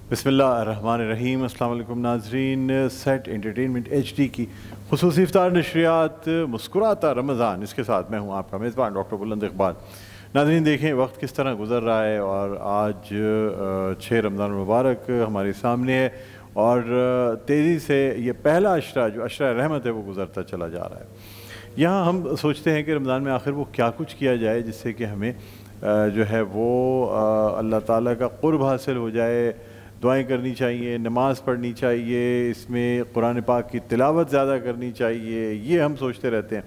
बिस्मिल्लाहिर्रहमानिर्रहीम। अस्सलाम वालेकुम नाज़रीन, सेट एंटरटेनमेंट HD की खुसूसी इफ्तार नशरियात मुस्कुराता रमज़ान, इसके साथ मैं हूँ आपका मेज़बान डॉक्टर बुलंद इक़बाल। नाज़रीन देखें वक्त किस तरह गुज़र रहा है और आज 6 रमज़ान मुबारक हमारे सामने है और तेज़ी से ये पहला अशरा जो अशरा रहमत है वो गुज़रता चला जा रहा है। यहाँ हम सोचते हैं कि रमज़ान में आखिर वो क्या कुछ किया जाए जिससे कि हमें जो है वो अल्लाह ताला का क़ुर्ब हासिल हो जाए। दुआएं करनी चाहिए, नमाज़ पढ़नी चाहिए, इसमें कुरान पाक की तिलावत ज़्यादा करनी चाहिए, ये हम सोचते रहते हैं।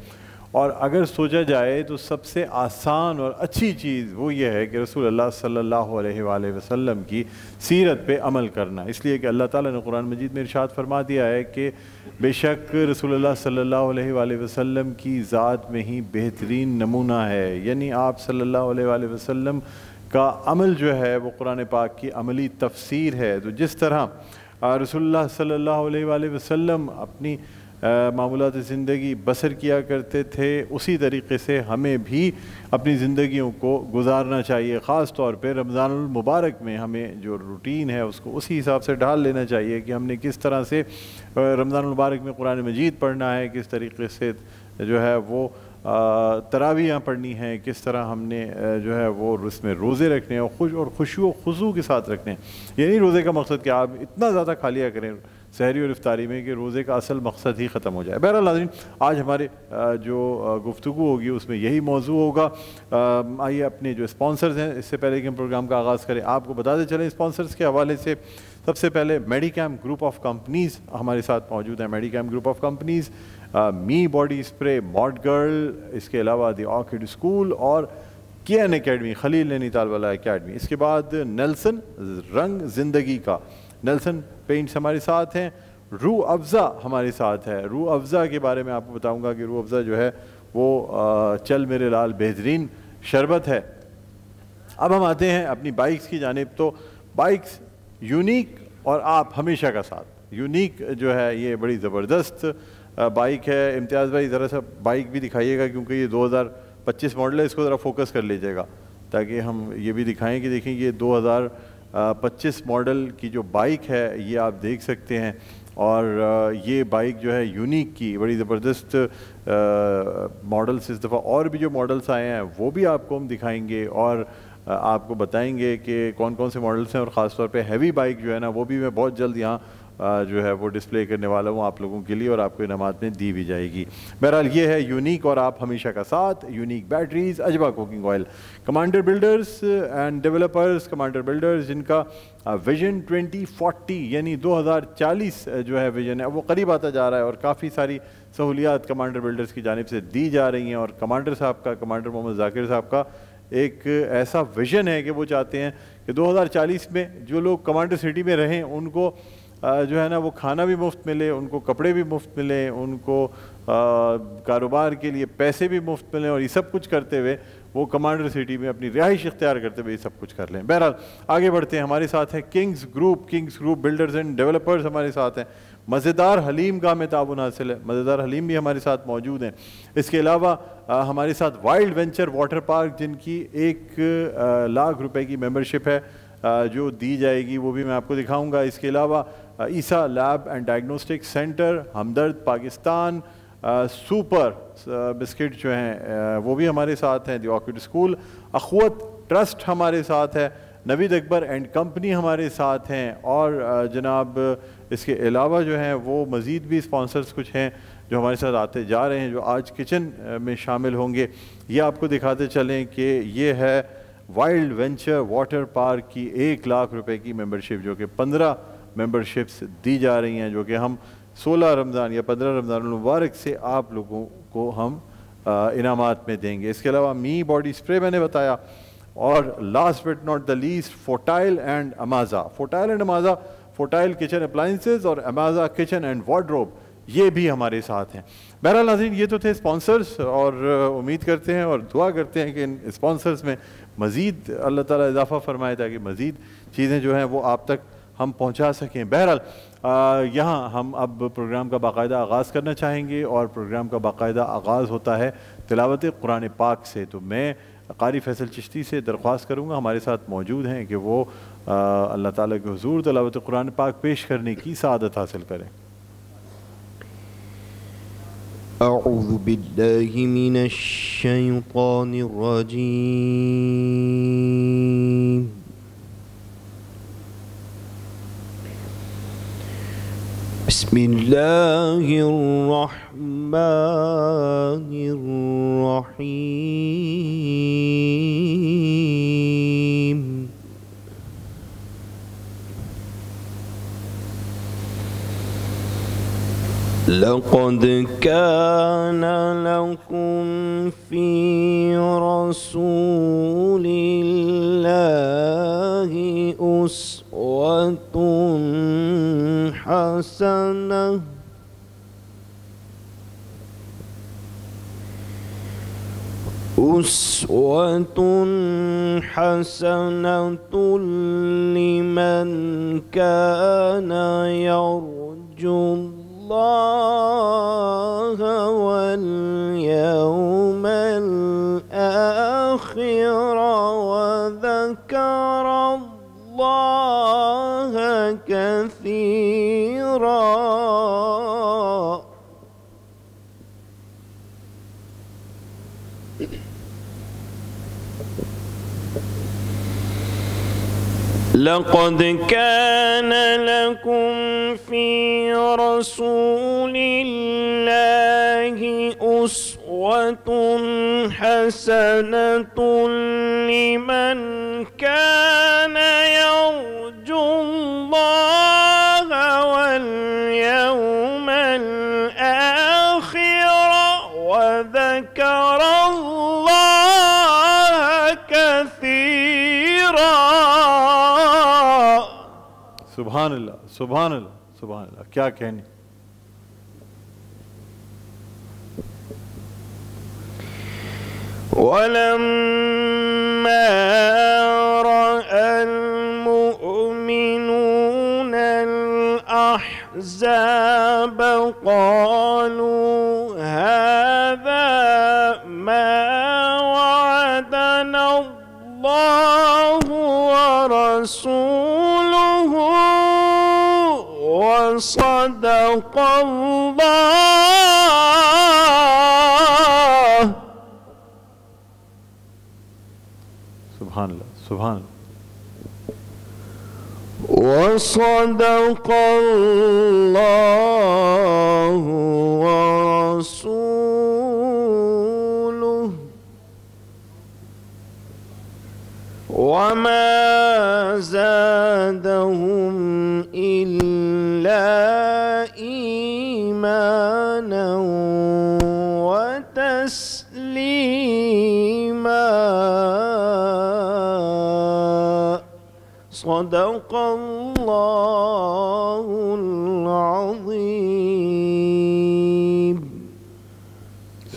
और अगर सोचा जाए तो सबसे आसान और अच्छी चीज़ वो ये है कि रसूल अल्लाह सल्लल्लाहु अलैहि वसल्लम की सीरत पे अमल करना। इसलिए कि अल्लाह ताला ने कुरान मजीद में इरशाद फरमा दिया है कि बेशक रसूल अल्लाह सल्लल्लाहु अलैहि वसल्लम की ज़ात में ही बेहतरीन नमूना है, यानी आप सल्लल्लाहु अलैहि वसल्लम का अमल जो है वो कुरान पाक की अमली तफसीर है। तो जिस तरह रसूलुल्लाह सल्लल्लाहु अलैहि वसल्लम अपनी मामूलात ज़िंदगी बसर किया करते थे, उसी तरीक़े से हमें भी अपनी ज़िंदगियों को गुजारना चाहिए। ख़ास तौर पे रमज़ानुल मुबारक में हमें जो रूटीन है उसको उसी हिसाब से ढाल लेना चाहिए कि हमने किस तरह से रमज़ानुल मुबारक में कुरान मजीद पढ़ना है, किस तरीक़े से जो है वो तरावियाँ पढ़नी हैं, किस तरह हमने जो है वो उसमें रोज़े रखने हैं और खुशू खुशू के साथ रखने हैं। ये नहीं रोज़े का मकसद कि आप इतना ज़्यादा खा लिया करें सहरी और इफ्तारी में कि रोज़े का असल मकसद ही ख़त्म हो जाए। बहरहाल नाज़रीन आज हमारे जो गुफ्तगू होगी उसमें यही मौजू होगा। आइए अपने जो स्पॉन्सर्स हैं, इससे पहले कि हम प्रोग्राम का आगाज़ करें आपको बताते चलें स्पॉन्सर्स के हवाले से। सबसे पहले मेडिकैम ग्रुप ऑफ कंपनीज़ हमारे साथ मौजूद हैं। Medicam group of companies Me body spray, Mod Girl, इसके अलावा द ऑर्किड स्कूल और KN एकेडमी, खलील नैनीताल वाला एकेडमी। इसके बाद नेल्सन रंग ज़िंदगी का, नेल्सन पेंट्स हमारे साथ हैं। रूह अफ़ज़ा हमारे साथ है। रूह अफ़ज़ा के बारे में आपको बताऊंगा कि रूह अफ़ज़ा जो है वो चल मेरे लाल बेहतरीन शरबत है। अब हम आते हैं अपनी बाइक्स की जानिब। तो बाइक्स यूनिक और आप हमेशा का साथ। यूनिक जो है ये बड़ी ज़बरदस्त बाइक है। इम्तियाज़ भाई ज़रा सा बाइक भी दिखाइएगा क्योंकि ये 2025 मॉडल है, इसको ज़रा फोकस कर लीजिएगा ताकि हम ये भी दिखाएं कि देखें ये 2025 मॉडल की जो बाइक है ये आप देख सकते हैं। और ये बाइक जो है यूनिक की बड़ी ज़बरदस्त मॉडल्स इस दफ़ा और भी जो मॉडल्स आए हैं वो भी आपको हम दिखाएंगे और आपको बताएंगे कि कौन कौन से मॉडल्स हैं। और ख़ास तौर पे हैवी बाइक जो है ना वो भी मैं बहुत जल्द यहाँ जो है वो डिस्प्ले करने वाला हूँ आप लोगों के लिए और आपको इनामात में दी भी जाएगी। बहरहाल ये है यूनिक और आप हमेशा का साथ। यूनिक बैटरीज, अजबा cooking oil, Commander Builders and developers, Commander Builders जिनका विजन 2040 यानी 2040 जो है विजन है वो करीब आता जा रहा है और काफ़ी सारी सहूलियात कमांडर बिल्डर्स की जानिब से दी जा रही हैं। और कमांडर साहब का, कमांडर मोहम्मद जाकिर साहब का एक ऐसा विजन है कि वो चाहते हैं कि 2040 में जो लोग कमांडर सिटी में रहें उनको जो है ना वो खाना भी मुफ्त मिले, उनको कपड़े भी मुफ्त मिले, उनको कारोबार के लिए पैसे भी मुफ्त मिलें और ये सब कुछ करते हुए वो कमांडर सिटी में अपनी रिहाइश इख्तियार करते हुए ये सब कुछ कर लें। बहरहाल आगे बढ़ते हैं। हमारे साथ है Kings group builders and developers हमारे साथ हैं। मज़ेदार हलीम का हमें ताबुन हासिल है, मज़ेदार हलीम भी हमारे साथ मौजूद हैं। इसके अलावा हमारे साथ वाइल्ड वेंचर वाटर पार्क जिनकी 1 लाख रुपए की मेंबरशिप है जो दी जाएगी, वो भी मैं आपको दिखाऊंगा। इसके अलावा Essa lab and diagnostic centre, Hamdard Pakistan, super biscuit जो हैं वो भी हमारे साथ हैं। The Orchid School, Akhuwat trust हमारे साथ है। नवीद अकबर एंड कंपनी हमारे साथ हैं। और जनाब इसके अलावा जो हैं वो मज़ीद भी स्पॉन्सर्स कुछ हैं जो हमारे साथ आते जा रहे हैं जो आज किचन में शामिल होंगे। ये आपको दिखाते चलें कि ये है वाइल्ड वेंचर वाटर पार्क की 1 लाख रुपए की मेंबरशिप जो कि 15 मेंबरशिप्स दी जा रही हैं जो कि हम 16 रमज़ान या 15 रमज़ान मुबारक से आप लोगों को हम इनामात में देंगे। इसके अलावा मी बॉडी स्प्रे मैंने बताया और last but not the least Fotile and अमाज़ा, फोटाइल किचन अप्लाइंसेस और अमाज़ा किचन एंड वार्डरोब ये भी हमारे साथ हैं। बहरहाल नाज़रीन ये तो थे स्पॉन्सर्स और उम्मीद करते हैं और दुआ करते हैं कि इन स्पॉन्सर्स में मज़ीद अल्लाह ताला इजाफ़ा फरमाए ताकि मज़ीद चीज़ें जो हैं वो आप तक हम पहुंचा सकें। बहरहाल यहाँ हम अब प्रोग्राम का बाकायदा आगाज़ करना चाहेंगे और प्रोग्राम का बाकायदा आगाज़ होता है तिलावत कुरान पाक से। तो मैं कारी फैसल चिश्ती से दरख्वास्त करूँगा हमारे साथ मौजूद हैं कि वो اللہ تعالیٰ کے حضور تلاوت قرآن پاک پیش کرنے کی سعادت حاصل کریں۔ اعوذ باللہ من الشیطان الرجیم بسم اللہ الرحمن الرحیم لقد كان لكم في رسول الله أسوة حسنة لمن كان يرجو الله واليوم الآخر وذكر الله كثيرا لقد كان لكم في رسول الله أسوة حسنة لمن كان يرجو الله واليوم الآخر وذكر الله كثيرا۔ سبحان اللہ، سبحان اللہ، سبحان اللہ، کیا کہنی۔ وَلَمَّا رَأَى الْمُؤْمِنُونَ الْأَحْزَابَ قَالُوا هَذَا مَا وَعَدَنَا اللَّهُ وَرَسُولُهُ وَصَدَقَ اللَّهُ۔ سبحان اللہ، سبحان اللہ۔ وَصَدَقَ اللَّهُ وَرَسُولُهُ وَمَا زَادَهُمْ إِلَّا إِيمَانًا وَتَسْلِيمًا۔ صدق اللہ العظیم۔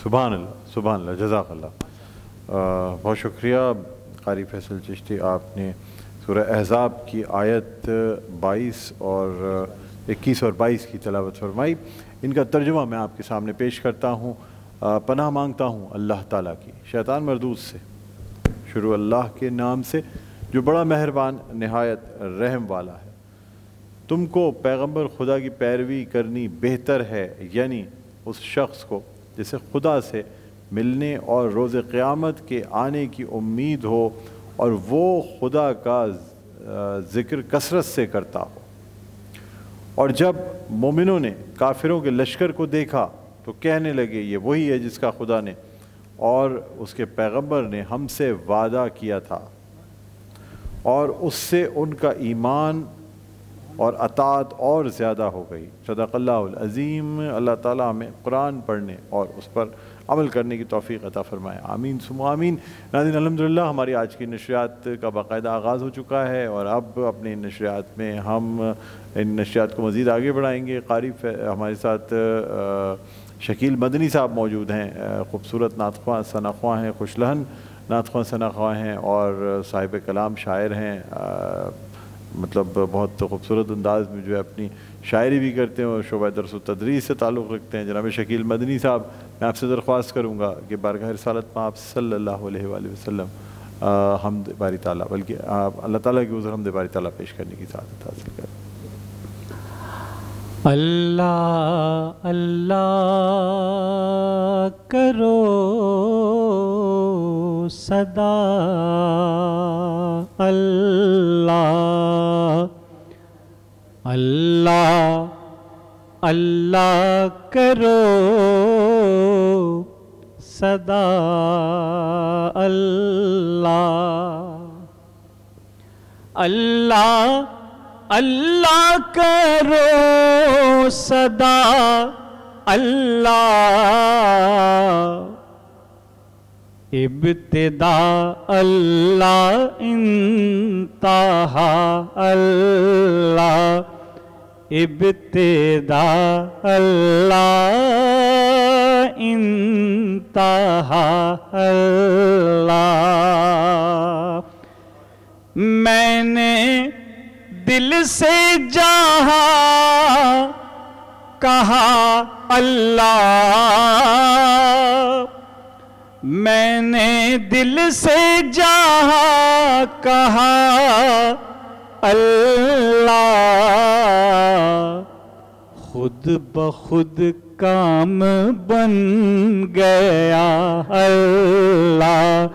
سبحان اللہ، سبحان اللہ، جزاک اللہ۔ بہت شکریہ قاری فیصل چشتی، آپ نے سورہ احزاب کی آیت 22 اور 21 اور 22 کی تلاوت فرمائی۔ ان کا ترجمہ میں آپ کے سامنے پیش کرتا ہوں۔ پناہ مانگتا ہوں اللہ تعالیٰ کی شیطان مردود سے۔ شروع اللہ کے نام سے جو بڑا مہربان نہایت رحم والا ہے۔ تم کو پیغمبر خدا کی پیروی کرنی بہتر ہے، یعنی اس شخص کو جسے خدا سے ملنے اور روز قیامت کے آنے کی امید ہو اور وہ خدا کا ذکر کثرت سے کرتا ہو۔ اور جب مومنوں نے کافروں کے لشکر کو دیکھا تو کہنے لگے یہ وہی ہے جس کا خدا نے اور اس کے پیغمبر نے ہم سے وعدہ کیا تھا، اور اس سے ان کا ایمان اور اطاعت اور زیادہ ہو گئی۔ صدق اللہ العظیم۔ اللہ تعالیٰ ہمیں قرآن پڑھنے اور اس پر عمل کرنے کی توفیق عطا فرمائے، آمین ثم آمین۔ ناظرین الحمدللہ ہماری آج کی نشریات کا باقاعدہ آغاز ہو چکا ہے، اور اب اپنی نشریات میں ہم ان نشریات کو مزید آگے بڑھائیں گے۔ قاری ہمارے ساتھ شکیل مدنی صاحب موجود ہیں، خوبصورت نعت خواں ثنا خواں ہیں، خوش لہن نعت خواں ثنا خواں ہیں، اور صاحب کلام شاعر ہیں، مطلب بہت خوبصورت انداز میں جو ہے اپنی شاعری بھی کرتے ہیں اور شعبہ درس و تدریس سے تعلق رکھتے ہیں۔ جناب شکیل مدنی صاحب، میں آپ سے درخواست کروں گا کہ بارگاہ رسالت میں آپ صلی اللہ علیہ وآلہ وسلم حمد باری تعالیٰ، بلکہ اللہ تعالیٰ کی حضور حمد باری تعالیٰ پیش کرنے کی سعادت حاصل کریں۔ اللہ اللہ کرو صدا، اللہ اللہ اللہ کرو صدا، اللہ اللہ اللہ کرو صدا، اللہ ابتدا اللہ انتہا، اللہ ابتدا اللہ انتہا، اللہ میں نے دل سے جہاں کہا اللہ، میں نے دل سے جہاں کہا اللہ، خود بخود کام بن گیا اللہ،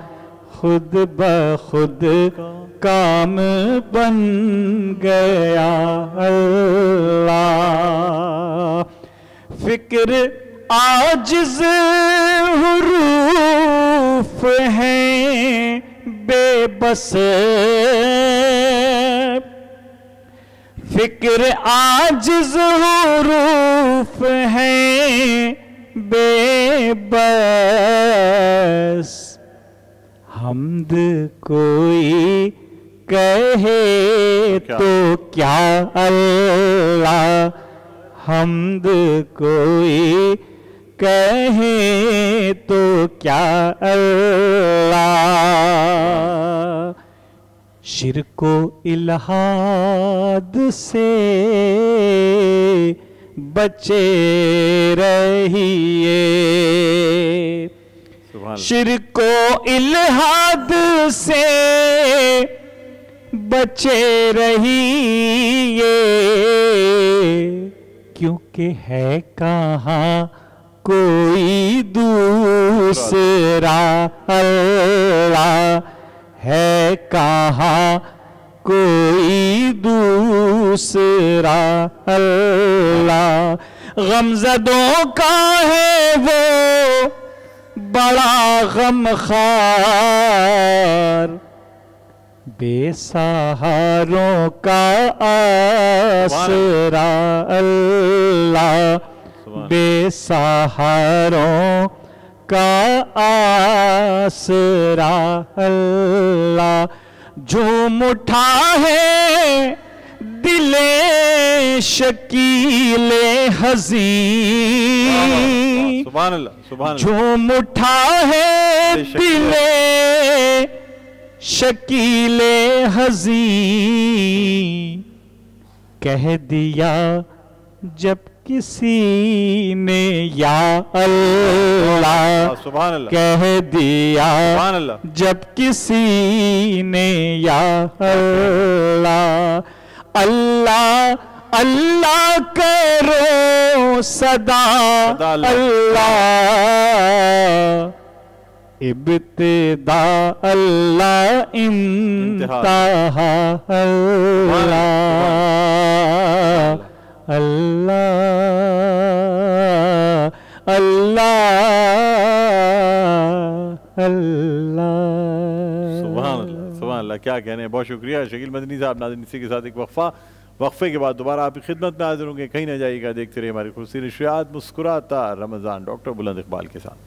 خود بخود کام بن گیا اللہ، فکر عاجز حروف ہیں بے بس، فکر عاجز حروف ہیں بے بس، حمد کوئی کہے تو کیا اللہ، حمد کوئی کہے تو کیا اللہ، شرک و الحاد سے بچے رہیے، شرک و الحاد سے بچے رہیے، کیونکہ ہے کہاں کوئی دوسرا اللہ، ہے کہاں کوئی دوسرا اللہ، غمزدوں کا ہے وہ بڑا غمخوار، بے سہاروں کا آسرا اللہ، بے سہاروں کا آسرا اللہ، جھوم اٹھا ہے دل شکیل حزین، سبحان اللہ سبحان اللہ، جھوم اٹھا ہے دل شکیل حزین، کہہ دیا جب کسی نے یا اللہ، سبحان اللہ، کہہ دیا سبحان اللہ، جب کسی نے یا اللہ، اللہ اللہ کرو صدا، اللہ ابتدا اللہ انتہا، اللہ اللہ اللہ اللہ، سبحان اللہ سبحان اللہ، کیا کہنے ہیں، بہت شکریہ شکیل مدنی صاحب۔ ناظرین اسی کے ساتھ ایک وقفے کے بعد دوبارہ آپ کی خدمت میں حاضر ہوں گے، کہیں نہ جائیے گا، دیکھتے رہیے ہماری خصوصی نشریات مسکراتا رمضان ڈاکٹر بلند اقبال کے ساتھ۔